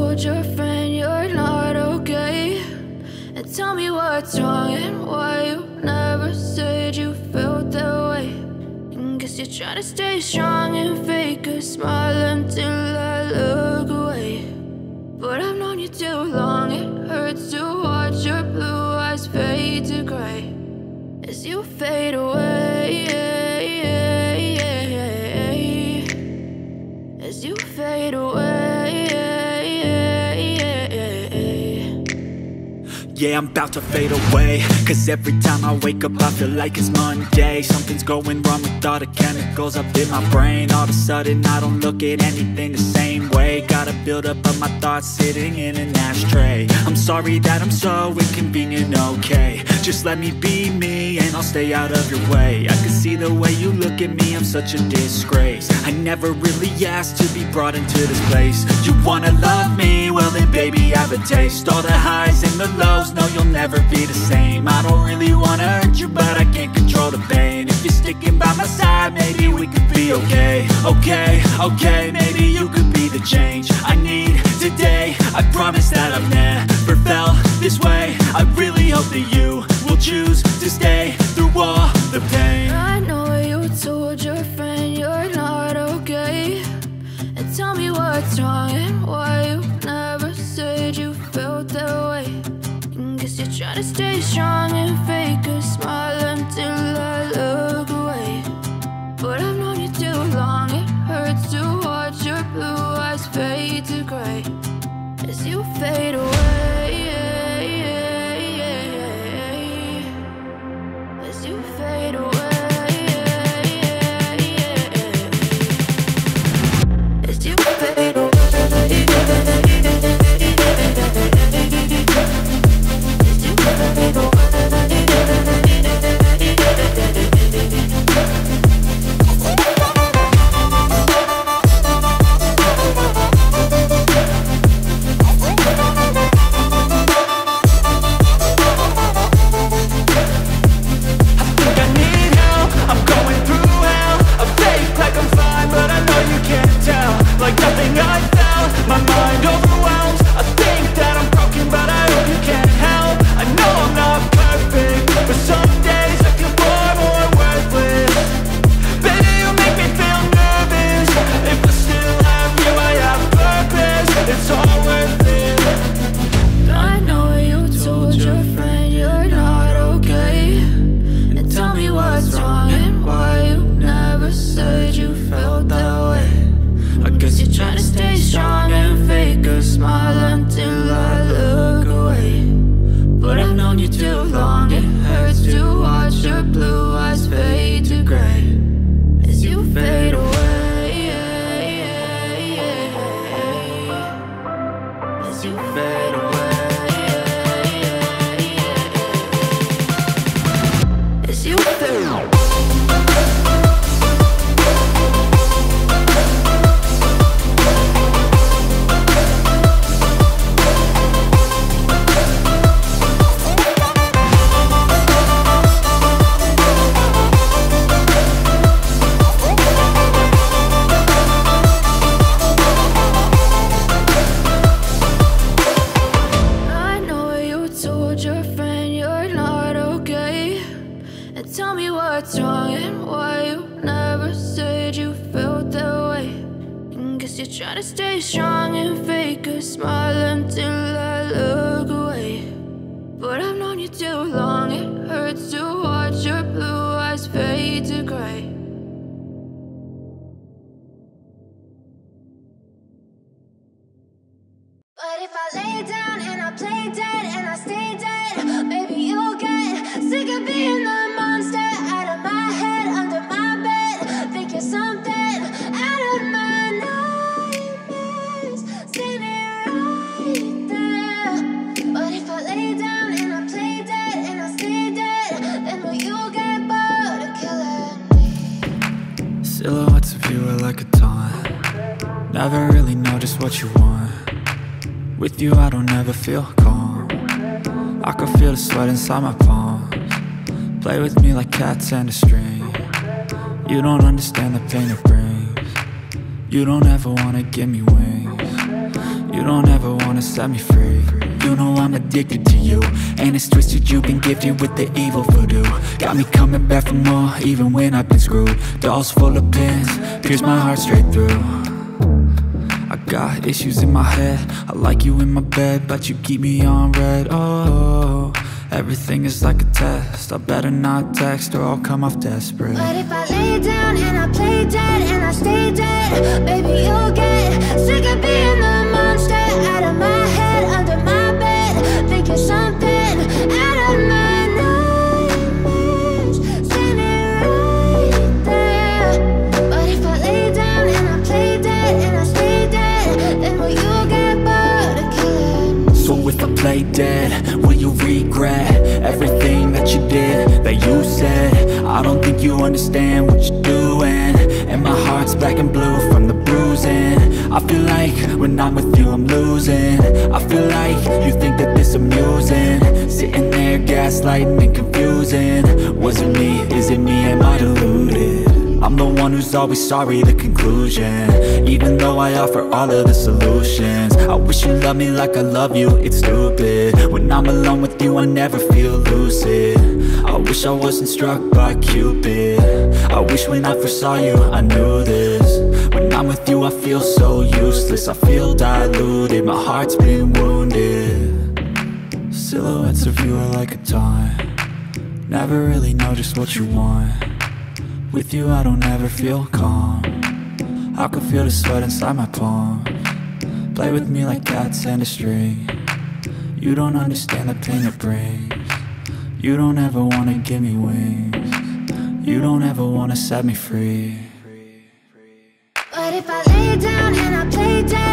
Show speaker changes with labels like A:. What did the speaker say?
A: told your friend you're not okay? And tell me what's wrong and why you never said you felt that way. And guess you're trying to stay strong and fake a smile until I look away. But I've known you too long, it hurts to watch your blue eyes fade to gray as you fade away, as you fade away.
B: Yeah, I'm about to fade away, cause every time I wake up I feel like it's Monday. Something's going wrong with all the chemicals up in my brain. All of a sudden I don't look at anything the same way. Got a build up of my thoughts sitting in an ashtray. I'm sorry that I'm so inconvenient, okay? Just let me be me and I'll stay out of your way. I can see the way you look at me, I'm such a disgrace. I never really asked to be brought into this place. You wanna love me? Well then baby have a taste. All the highs and the lows, no you'll never be the same. I don't really wanna hurt you but I can't control the pain. If you're sticking by my side maybe we could be okay. Okay, maybe you could be the change I need today. I promise that I've never felt this way. I really hope that you will choose to stay through all the pain.
A: I know you told your friend you're not okay. And tell me what's wrong and why you never said you felt that way. And guess you're trying to stay strong and fake a smile until I look away. But I've known you too long, it hurts to watch your blue eyes fade to gray as you fade away, as you fade away, as you fade away.
B: Silhouettes of you are like a taunt. Never really know just what you want. With you I don't ever feel calm. I can feel the sweat inside my palms. Play with me like cats and a string. You don't understand the pain it brings. You don't ever wanna give me wings. You don't ever wanna set me free. You know I'm addicted to you, and it's twisted, you've been gifted with the evil voodoo. Got me coming back for more, even when I've been screwed. Dolls full of pins, pierce my heart straight through. I got issues in my head, I like you in my bed, but you keep me on red. Oh, everything is like a test, I better not text or I'll come off desperate.
A: But if I lay down and I play dead and I stay dead, baby you'll get sick of being the monster out of my head, under my bed, think you're something out of my nightmares, standing right there. But if I lay down and I play dead and I stay dead, then will you get bored of killing?
B: So if I play dead, will you regret everything that you did, that you said? I don't think you understand what you're doing, and my heart's black and blue from the bruising. I feel like when I'm with you I'm losing. I feel like you think that this amusing, sitting there gaslighting and confusing. Was it me? Is it me? Am I deluded? I'm the one who's always sorry, the conclusion, even though I offer all of the solutions. I wish you loved me like I love you, it's stupid. When I'm alone with you I never feel lucid. I wish I wasn't struck by Cupid. I wish when I first saw you I knew this. When I'm with you I feel so useless, I feel diluted, my heart's been wounded. Silhouettes of you are like a taunt, never really know just what you want. With you I don't ever feel calm, I can feel the sweat inside my palms. Play with me like cats and a string, you don't understand the pain it brings. You don't ever wanna give me wings, you don't ever wanna set me free.
A: But if I lay down and I play dead